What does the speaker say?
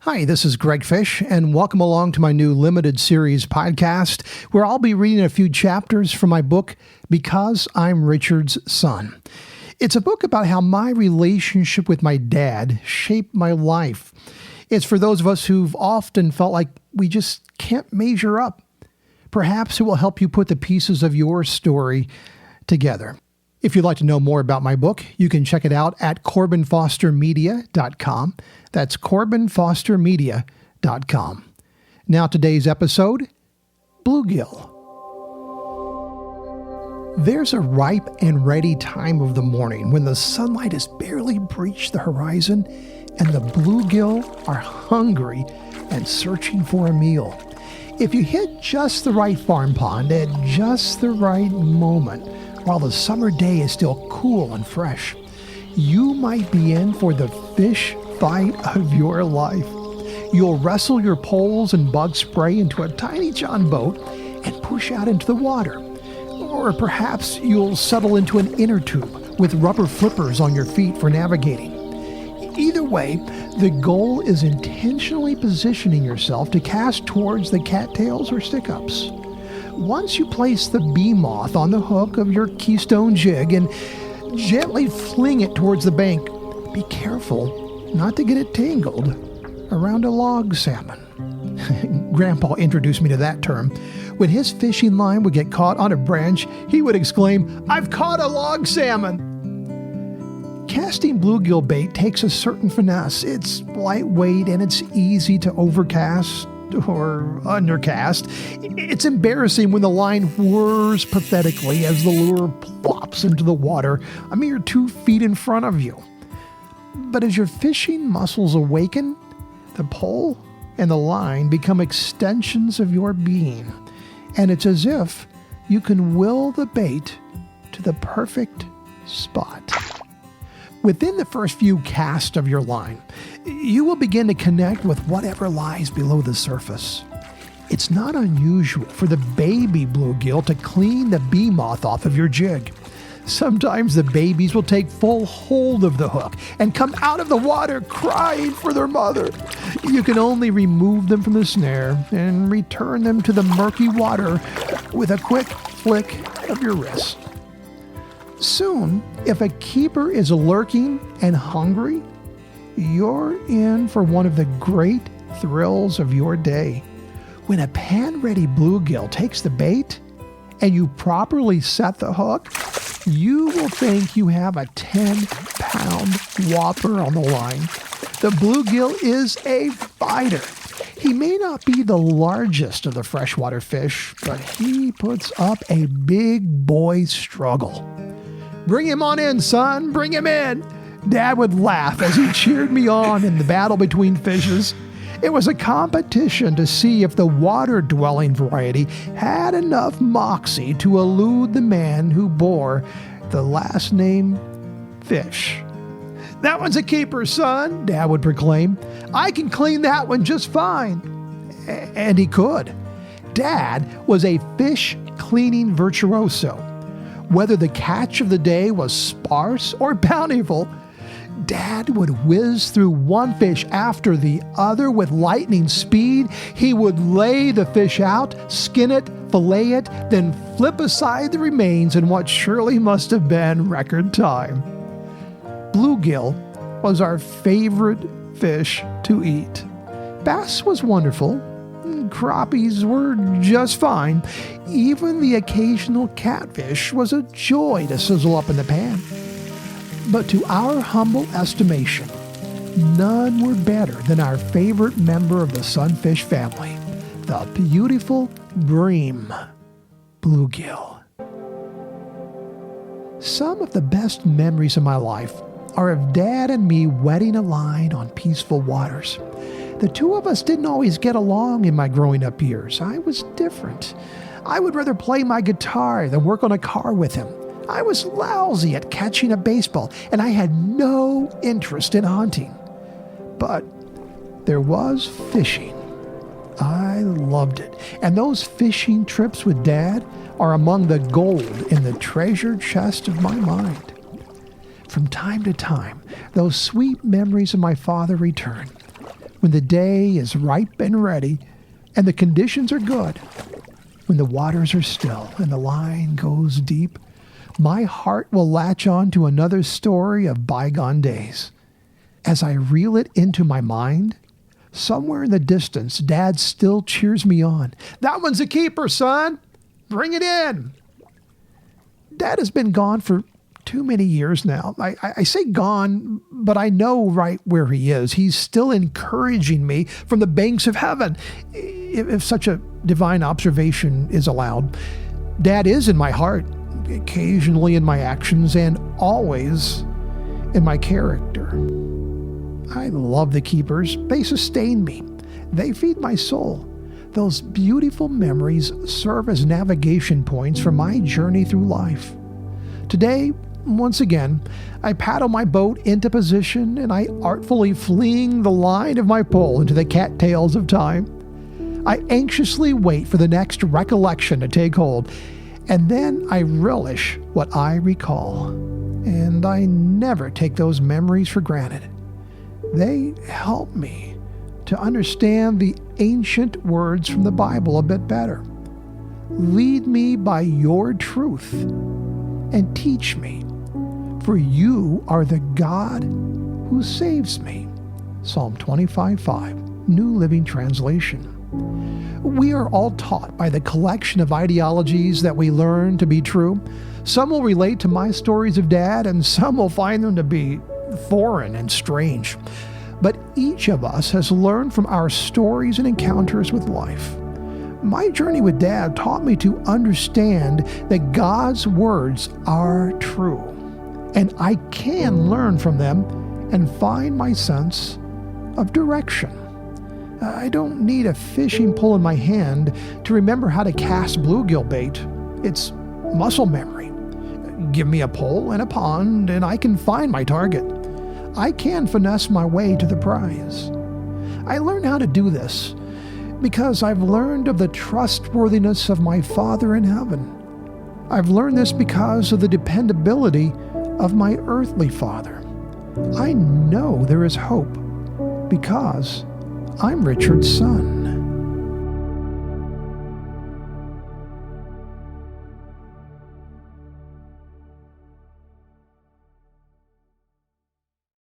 Hi, this is Greg Fish, and welcome along to my new limited series podcast, where I'll be reading a few chapters from my book, Because I'm Richard's Son. It's a book about how my relationship with my dad shaped my life. It's for those of us who've often felt like we just can't measure up. Perhaps it will help you put the pieces of your story together. If you'd like to know more about my book, you can check it out at CorbinFosterMedia.com. That's CorbinFosterMedia.com. Now today's episode, Bluegill. There's a ripe and ready time of the morning when the sunlight has barely breached the horizon and the bluegill are hungry and searching for a meal. If you hit just the right farm pond at just the right moment, while the summer day is still cool and fresh, you might be in for the fish fight of your life. You'll wrestle your poles and bug spray into a tiny john boat and push out into the water. Or perhaps you'll settle into an inner tube with rubber flippers on your feet for navigating. Either way, the goal is intentionally positioning yourself to cast towards the cattails or stick-ups. Once you place the bee moth on the hook of your keystone jig and gently fling it towards the bank, be careful not to get it tangled around a log salmon. Grandpa introduced me to that term. When his fishing line would get caught on a branch, he would exclaim, "I've caught a log salmon!" Casting bluegill bait takes a certain finesse. It's lightweight and it's easy to overcast or undercast. It's embarrassing when the line whirs pathetically as the lure plops into the water a mere 2 feet in front of you. But as your fishing muscles awaken, the pole and the line become extensions of your being, and it's as if you can will the bait to the perfect spot. Within the first few casts of your line, you will begin to connect with whatever lies below the surface. It's not unusual for the baby bluegill to clean the bee moth off of your jig. Sometimes the babies will take full hold of the hook and come out of the water crying for their mother. You can only remove them from the snare and return them to the murky water with a quick flick of your wrist. Soon, if a keeper is lurking and hungry, you're in for one of the great thrills of your day. When a pan-ready bluegill takes the bait and you properly set the hook, you will think you have a 10-pound whopper on the line. The bluegill is a fighter. He may not be the largest of the freshwater fish, but he puts up a big boy struggle. "Bring him on in, son, bring him in." Dad would laugh as he cheered me on in the battle between fishes. It was a competition to see if the water-dwelling variety had enough moxie to elude the man who bore the last name Fish. "That one's a keeper, son," Dad would proclaim. "I can clean that one just fine." And he could. Dad was a fish cleaning virtuoso. Whether the catch of the day was sparse or bountiful, Dad would whiz through one fish after the other with lightning speed. He would lay the fish out, skin it, fillet it, then flip aside the remains in what surely must have been record time. Bluegill was our favorite fish to eat. Bass was wonderful. Crappies were just fine. Even the occasional catfish was a joy to sizzle up in the pan. But to our humble estimation, none were better than our favorite member of the sunfish family, the beautiful bream bluegill. Some of the best memories of my life are of Dad and me wetting a line on peaceful waters. The two of us didn't always get along in my growing up years. I was different. I would rather play my guitar than work on a car with him. I was lousy at catching a baseball, and I had no interest in hunting. But there was fishing. I loved it. And those fishing trips with Dad are among the gold in the treasure chest of my mind. From time to time, those sweet memories of my father return. when the day is ripe and ready, and the conditions are good, when the waters are still and the line goes deep, my heart will latch on to another story of bygone days. As I reel it into my mind, somewhere in the distance, Dad still cheers me on. "That one's a keeper, son. Bring it in." Dad has been gone for too many years now. I say gone, but I know right where he is. He's still encouraging me from the banks of heaven, if such a divine observation is allowed. Dad is in my heart, occasionally in my actions, and always in my character. I love the keepers. They sustain me. They feed my soul. Those beautiful memories serve as navigation points for my journey through life. Today, once again, I paddle my boat into position and I artfully fling the line of my pole into the cattails of time. I anxiously wait for the next recollection to take hold, and then I relish what I recall. And I never take those memories for granted. They help me to understand the ancient words from the Bible a bit better. Lead me by your truth and teach me, for you are the God who saves me. Psalm 25:5, New Living Translation. We are all taught by the collection of ideologies that we learn to be true. Some will relate to my stories of Dad, and some will find them to be foreign and strange. But each of us has learned from our stories and encounters with life. My journey with Dad taught me to understand that God's words are true, and I can learn from them and find my sense of direction. I don't need a fishing pole in my hand to remember how to cast bluegill bait. It's muscle memory. Give me a pole and a pond, and I can find my target. I can finesse my way to the prize. I learned how to do this because I've learned of the trustworthiness of my Father in heaven. I've learned this because of the dependability of my earthly father. I know there is hope because I'm Richard's son.